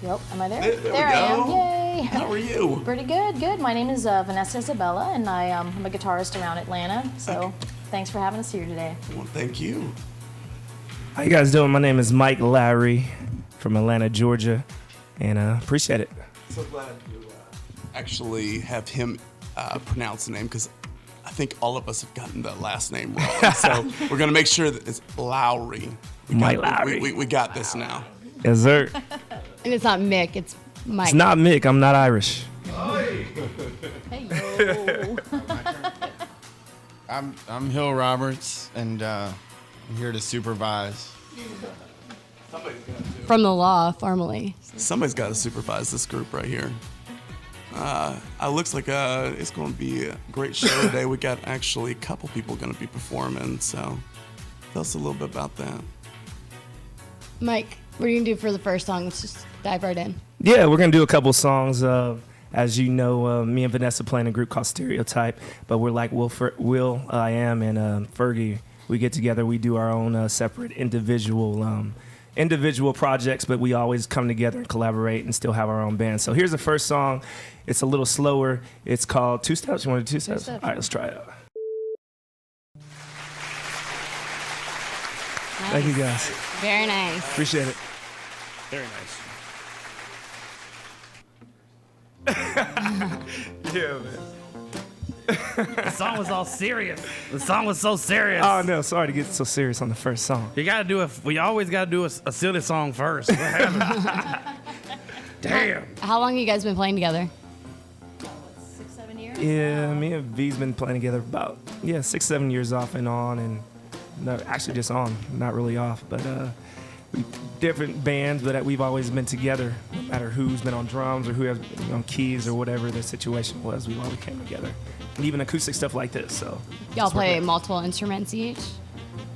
Yep. Am I there? There we I am. go. Yay. How are you? Pretty good. Good. My name is Vanessa Isabella, and I'm a guitarist around Atlanta. So thanks for having us here today. Well, thank you. How you guys doing? My name is Mike Lowry from Atlanta, Georgia, and appreciate it. So glad you actually have him pronounce the name, because I think all of us have gotten the last name wrong. So we're going to make sure that it's Lowry. Mike Lowry. We got this now. Yes, sir. And it's not Mick, it's Mike. It's not Mick. I'm not Irish. Hey, yo. I'm Hill Roberts, and I'm here to supervise. From the law, formally. Somebody's got to supervise this group right here. It looks like it's going to be a great show today. We got actually a couple people going to be performing, so tell us a little bit about that. Mike, what are you going to do for the first song? Let's just dive right in. Yeah, we're going to do a couple songs. As you know, me and Vanessa play in a group called Stereotype, but we're like Will I Am, and Fergie. We get together, we do our own separate individual projects, but we always come together and collaborate and still have our own band. So here's the first song. It's a little slower. It's called Two Steps. You want to do 2 steps? 2 steps. All right, let's try it out. Nice. Thank you, guys. Very nice. Appreciate it. Very nice. Yeah, man. The song was all serious. The song was so serious. Oh, no, sorry to get so serious on the first song. You gotta do we always gotta do a silly song first. What happened? Damn. How long have you guys been playing together? 6, 7 years? Yeah, me and V's been playing together about 6, 7 years off and on, and no, actually just on, not really off. But we different bands, but we've always been together. No matter who's been on drums or who has been on keys or whatever the situation was, we always came together. And even acoustic stuff like this. So Y'all play multiple instruments each?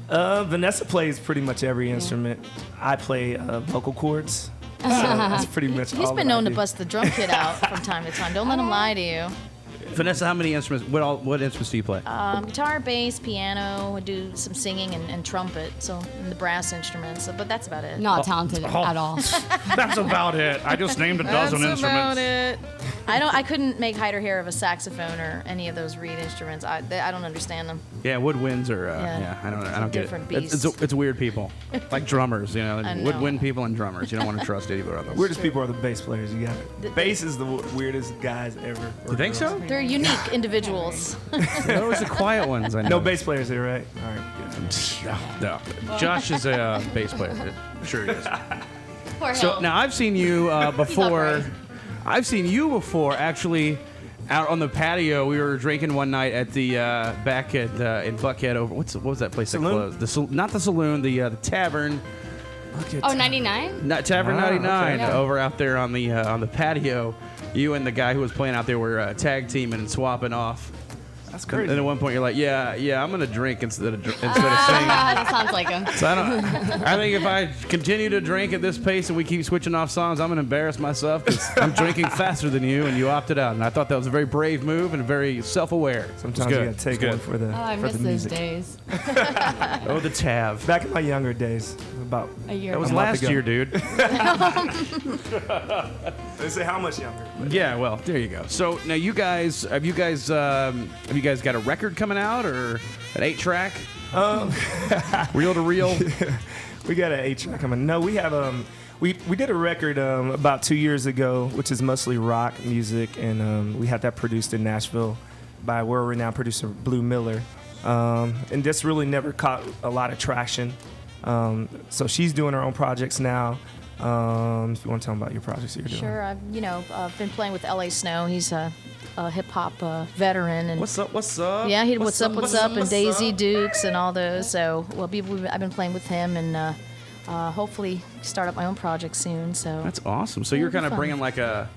Vanessa plays pretty much every instrument. I play vocal cords. So that's pretty much all He's been that I known to do. bust the drum kit out from time to time. Don't let him lie to you. Vanessa, how many instruments? What instruments do you play? Guitar, bass, piano. I do some singing and trumpet, and the brass instruments. But that's about it. Not talented at all. That's about it. I just named a dozen That's about instruments. it. I couldn't make hide or hair of a saxophone or any of those reed instruments. I don't understand them. Yeah, woodwinds are. Yeah. I don't get Different it. beasts. It's weird people, like drummers. You know, I know. woodwind people and drummers. You don't want to trust either of those. Weirdest people are the bass players. You got it. Bass is the weirdest guys ever. You think so? They're unique individuals. Those are the quiet ones. I know. No bass players here, right? All right. Good. No. Josh is a bass player. Sure he is. Poor So Hill. now I've seen you before. Upright. I've seen you before, actually, out on the patio. We were drinking one night at the back at in Buckhead. Over what was that place Saloon? that closed? Not the saloon, the tavern. Oh, 99? Not Tavern Ah, 99. okay. Over out there on the patio. You and the guy who was playing out there were tag teaming and swapping off. That's And crazy. then at one point you're like, yeah, I'm gonna drink instead of singing. That sounds like him. So I think if I continue to drink at this pace and we keep switching off songs, I'm going to embarrass myself because I'm drinking faster than you, and you opted out. And I thought that was a very brave move and very self-aware. Sometimes you gotta take one for the Oh, I for miss the those music. days. Oh, the Tav. Back in my younger days, about A year That was ago. last ago. year, dude. they say how much younger. But Yeah, well, there you go. So now you guys have you guys got a record coming out or an 8-track? Reel to reel. we got an 8-track coming. No, we have we did a record about 2 years ago, which is mostly rock music, and we had that produced in Nashville by world-renowned producer Blue Miller, and this really never caught a lot of traction. So she's doing her own projects now. If you want to tell them about your projects that you're doing. Sure, I've been playing with L.A. Snow. He's a hip hop veteran, and What's up? What's up? yeah, he did What's Up, and Daisy Dukes and all those. So, I've been playing with him, and hopefully start up my own project soon. So That's awesome. So Yeah, you're it'll be kind of fun. bringing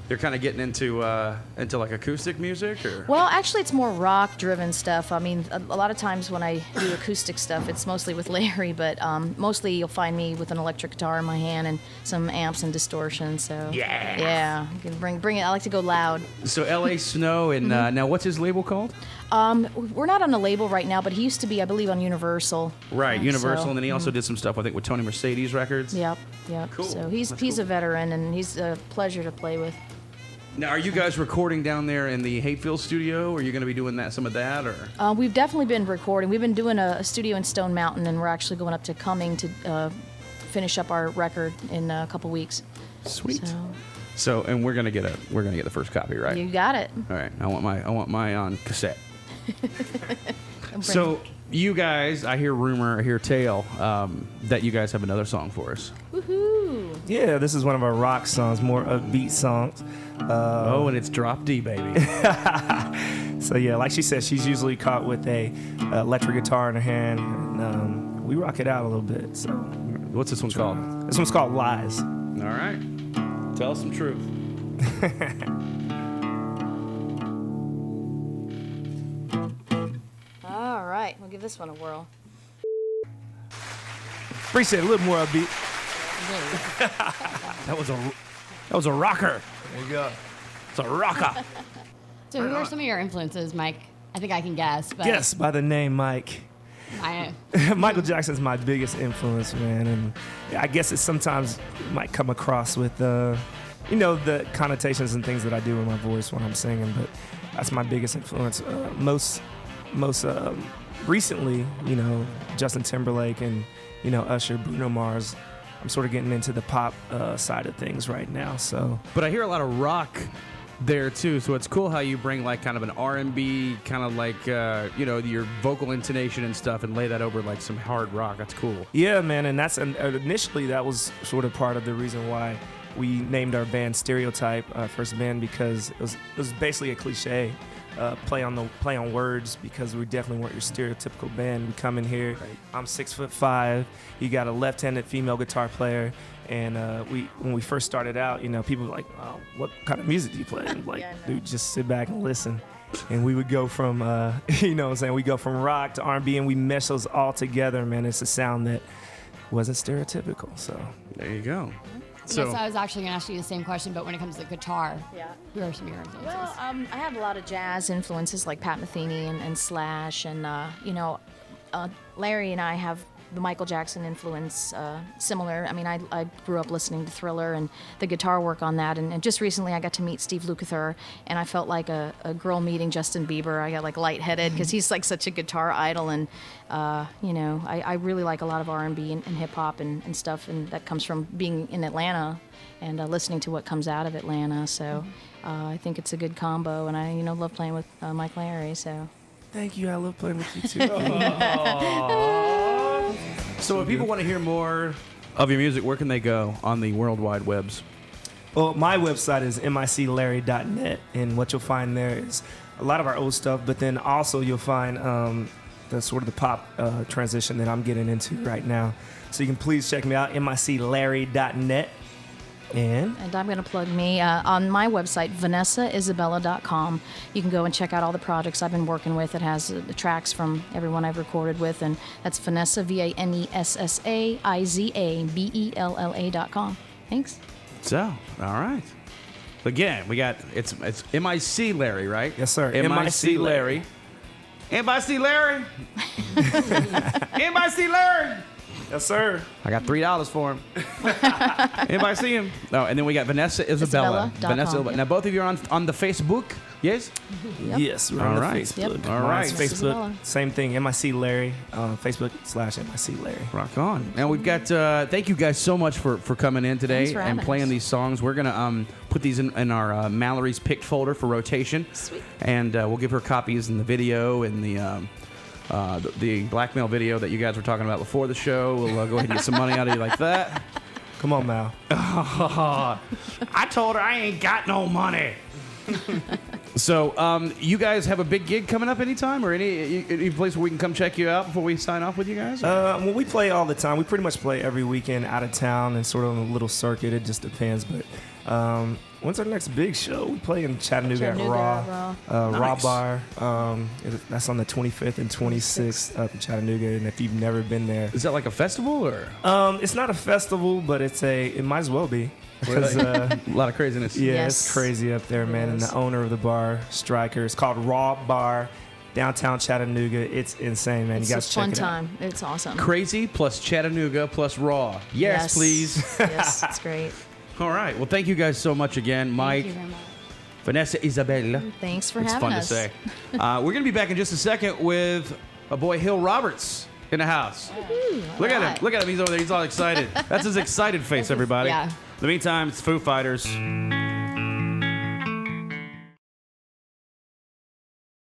you're kind of getting into like acoustic music, or? Well, actually, it's more rock-driven stuff. I mean, a lot of times when I do acoustic stuff, it's mostly with Larry, but mostly you'll find me with an electric guitar in my hand and some amps and distortion. So yeah, you can bring it. I like to go loud. So L.A. Snow, and now what's his label called? We're not on a label right now, but he used to be, I believe, on Universal. Right, Universal, So, and then he also did some stuff, I think, with Tony Mercedes Records. Yep. Cool. So he's That's a veteran, and he's a pleasure to play with. Now, are you guys recording down there in the Hayfield studio? Or are you going to be doing some of that, or? We've definitely been recording. We've been doing a studio in Stone Mountain, and we're actually going up to Cumming to finish up our record in a couple weeks. Sweet. So, and we're gonna get the first copy, right? You got it. All right. I want my on cassette. So, you guys, I hear tale that you guys have another song for us. Woohoo! Yeah, this is one of our rock songs, more upbeat songs. And it's Drop D, baby. So yeah, like she said, she's usually caught with a electric guitar in her hand, and we rock it out a little bit. So, What's this one called? This one's called Lies. All right. Tell us some truth. All right, we'll give this one a whirl. Appreciate it, a little more upbeat. That was a rocker. There you go. It's a rocker. So who are some of your influences, Mike? I think I can guess. But Yes, by the name Mike. Michael Jackson's my biggest influence, man, and I guess it sometimes might come across with the connotations and things that I do with my voice when I'm singing, but that's my biggest influence. Most recently, Justin Timberlake and Usher, Bruno Mars. I'm sort of getting into the pop side of things right now. So, But I hear a lot of rock there too, so it's cool how you bring like kind of an R&B, kind of like your vocal intonation and stuff, and lay that over like some hard rock. That's cool. yeah, man, and initially that was sort of part of the reason why we named our band Stereotype, our first band, because it was basically a cliche. Play on words, because we definitely weren't your stereotypical band. We come in here, right. I'm 6'5". You got a left-handed female guitar player, and when we first started out, people were like, "Oh, what kind of music do you play?" And I'm like, dude, just sit back and listen. And we would go from, we go from rock to R&B, and we mesh those all together, man. It's a sound that wasn't stereotypical. So there you go. So I was actually going to ask you the same question, but when it comes to the guitar, who are some of your influences? Well, I have a lot of jazz influences like Pat Metheny and Slash, and Larry and I have the Michael Jackson influence similar. I mean, I grew up listening to Thriller and the guitar work on that, and just recently I got to meet Steve Lukather, and I felt like a girl meeting Justin Bieber. I got like lightheaded because he's like such a guitar idol, and I really like a lot of R&B and hip hop and stuff, and that comes from being in Atlanta and listening to what comes out of Atlanta. So I think it's a good combo, and I love playing with Mike Larry. So thank you. I love playing with you too. So if people want to hear more of your music, where can they go on the World Wide Webs? Well, my website is miclarry.net, and what you'll find there is a lot of our old stuff, but then also you'll find the sort of the pop transition that I'm getting into right now. So you can please check me out, miclarry.net. And I'm going to plug me on my website, VanessaIsabella.com. You can go and check out all the projects I've been working with. It has the tracks from everyone I've recorded with, and that's Vanessa, VanessaIzabella.com. Thanks. So, all right. Again, we got it's MIC Larry, right? Yes, sir. MIC Larry. MIC Larry. MIC Larry. yes, sir. I got $3 for him. Anybody see him? Oh, and then we got Vanessa Isabella. Isabella.com, Now both of you are on the Facebook, yes? Yep. Yes, we're on All the right. Facebook. Yep. All right. Mine's Facebook, Isabella. same thing, MIC Larry, Facebook/MIC Larry. Rock on. Now we've got. Thank you guys so much for coming in today Thanks for and having playing us. these songs. We're gonna put these in our Mallory's picked folder for rotation. Sweet. And we'll give her copies in the video and the blackmail video that you guys were talking about before the show. We'll go ahead and get some money out of you like that. Come on, Mal. I told her I ain't got no money. So, you guys have a big gig coming up anytime, or any place where we can come check you out before we sign off with you guys? Well, we play all the time. We pretty much play every weekend out of town and sort of on a little circuit. It just depends. But when's our next big show? We play in Chattanooga at Raw. Nice. Raw Bar. That's on the 25th and 26th up in Chattanooga. And if you've never been there, Is that like a festival, or it's not a festival, but it might as well be. Because, a lot of craziness? yeah, Yes. it's crazy up there, man. And Yes. the owner of the bar, Stryker, it's called Raw Bar. downtown Chattanooga. It's insane, man. It's You a guys check fun it out. time. It's awesome. Crazy plus Chattanooga plus Raw. Yes, please. Yes, it's great. All right. Well, thank you guys so much again, Mike, Thank you very much. Vanessa, Isabella. Thanks for It's having fun us. to say. We're going to be back in just a second with a boy, Hill Roberts, in the house. Look at him. Look at him. He's over there. He's all excited. That's his excited face, everybody. Yeah. In the meantime, it's Foo Fighters.